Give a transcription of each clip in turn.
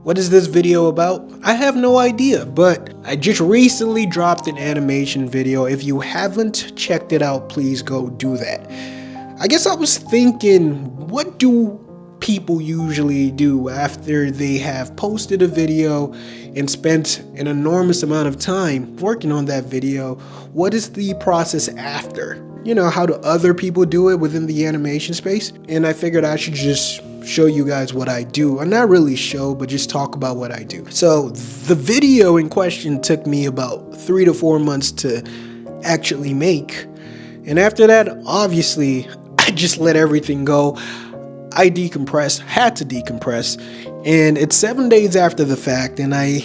What is this video about? I have no idea, but I just recently dropped an animation video. If you haven't checked it out, please go do that. I guess I was thinking, what do people usually do after they have posted a video and spent an enormous amount of time working on that video? What is the process after? You know, how do other people do it within the animation space? And I figured I should just show you guys what I do, or not really show, but just talk about what I do. So the video in question took me about 3 to 4 months to actually make. And after that, obviously, I just let everything go. I decompressed, had to decompress, and it's 7 days after the fact, and I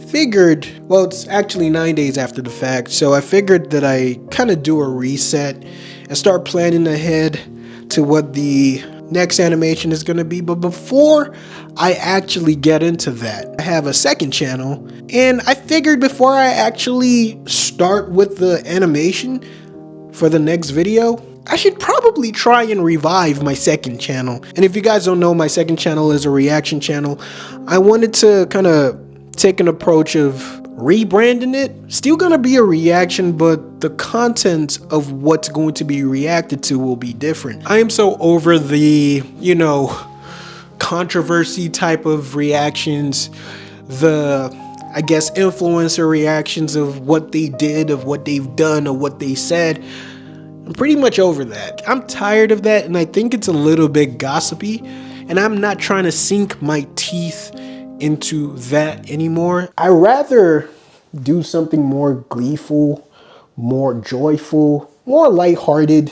figured, well, it's actually 9 days after the fact, so I figured that I kind of do a reset and start planning ahead to what the next animation is going to be. But before I actually get into that, I have a second channel, and I figured before I actually start with the animation for the next video, I should probably try and revive my second channel. And if you guys don't know, my second channel is a reaction channel. I wanted to kind of take an approach of rebranding it. Still gonna be a reaction, but the content of what's going to be reacted to will be different. I am so over the, you know, controversy type of reactions, the, I guess, influencer reactions of what they did, of what they've done, or what they said. I'm pretty much over that. I'm tired of that, and I think it's a little bit gossipy, and I'm not trying to sink my teeth into that anymore. I rather do something more gleeful, more joyful, more lighthearted,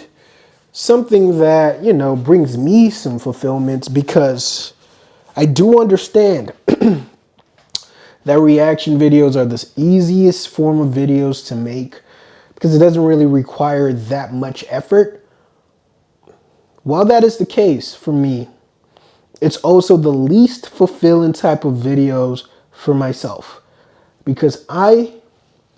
something that, you know, brings me some fulfillment, because I do understand that reaction videos are the easiest form of videos to make because it doesn't really require that much effort. While that is the case for me, it's also the least fulfilling type of videos for myself, because I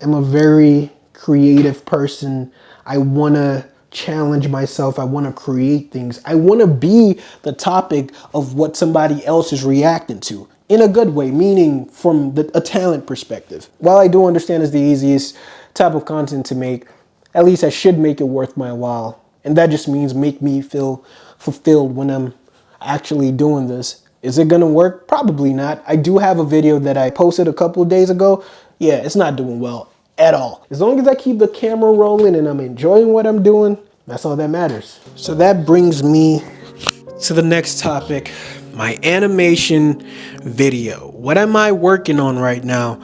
am a very creative person. I want to challenge myself. I want to create things. I want to be the topic of what somebody else is reacting to in a good way, meaning from a talent perspective. While I do understand it's the easiest type of content to make, at least I should make it worth my while. And that just means make me feel fulfilled when I'm actually doing this. Is it gonna work? Probably not. I do have a video that I posted a couple of days ago. Yeah, it's not doing well at all. As long as I keep the camera rolling and I'm enjoying what I'm doing, that's all that matters. So that brings me to the next topic, my animation video. What am I working on right now?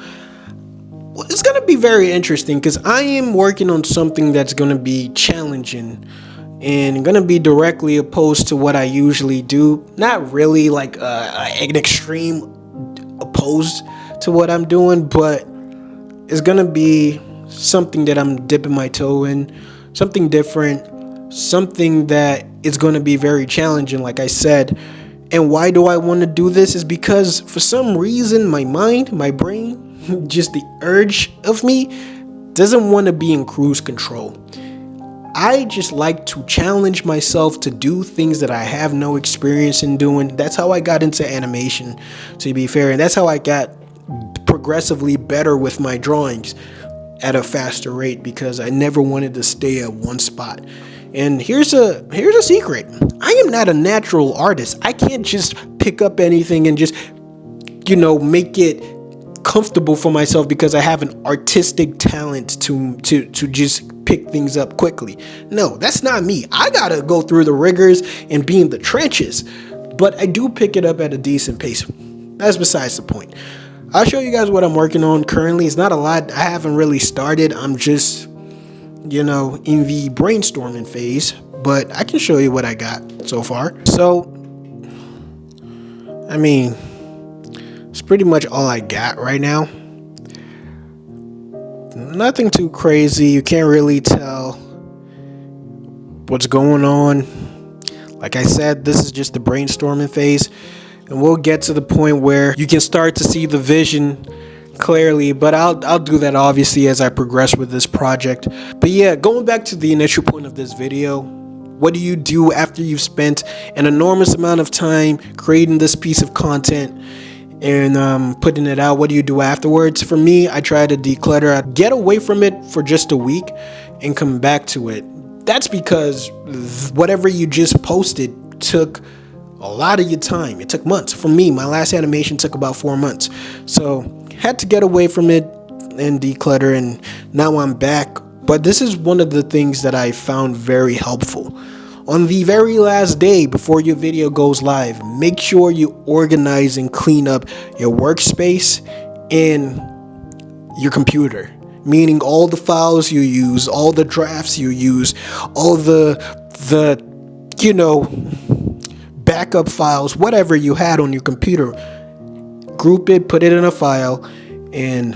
Well, it's gonna be very interesting because I am working on something that's gonna be challenging and gonna be directly opposed to what I usually do. Not really like an extreme opposed to what I'm doing, but it's gonna be something that I'm dipping my toe in, something different, something that is gonna be very challenging, like I said. And why do I want to do this is because for some reason my mind, my brain, just the urge of me doesn't want to be in cruise control. I just like to challenge myself to do things that I have no experience in doing. That's how I got into animation, to be fair. And that's how I got progressively better with my drawings at a faster rate, because I never wanted to stay at one spot. And here's a secret. I am not a natural artist. I can't just pick up anything and just, you know, make it comfortable for myself because I have an artistic talent to just pick things up quickly. No, that's not me. I gotta go through the rigors and be in the trenches, but I do pick it up at a decent pace. That's besides the point. I'll show you guys what I'm working on currently. It's not a lot. I haven't really started. I'm just, you know, in the brainstorming phase, but I can show you what I got so far. So, I mean, it's pretty much all I got right now. Nothing too crazy. You can't really tell what's going on. Like I said, this is just the brainstorming phase, and we'll get to the point where you can start to see the vision clearly, but I'll do that obviously as I progress with this project. But yeah, going back to the initial point of this video, what do you do after you've spent an enormous amount of time creating this piece of content and putting it out. What do you do afterwards? For me, I try to declutter. I get away from it for just a week and come back to it. That's because whatever you just posted took a lot of your time. It took months. For me, my last animation took about 4 months. So had to get away from it and declutter, and now I'm back. But this is one of the things that I found very helpful. On the very last day before your video goes live, make sure you organize and clean up your workspace and your computer. Meaning all the files you use, all the drafts you use, all the backup files, whatever you had on your computer, group it, put it in a file, and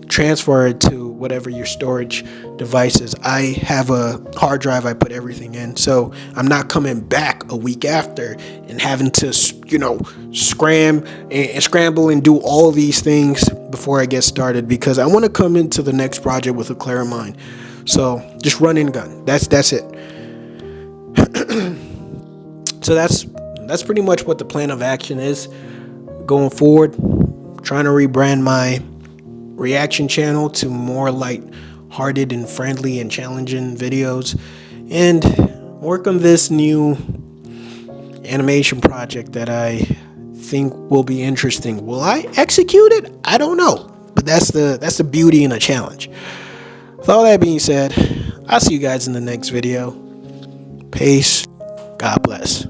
transfer it to whatever your storage device is. I have a hard drive I put everything in, so I'm not coming back a week after and having to, scramble and do all these things before I get started, because I want to come into the next project with a clear mind. So just run and gun. That's it. So that's pretty much what the plan of action is going forward. Trying to rebrand my reaction channel to more light-hearted and friendly and challenging videos, and work on this new animation project that I think will be interesting. Will I execute it? I don't know, but that's the beauty in a challenge. With all that being said, I'll see you guys in the next video. Peace. God bless.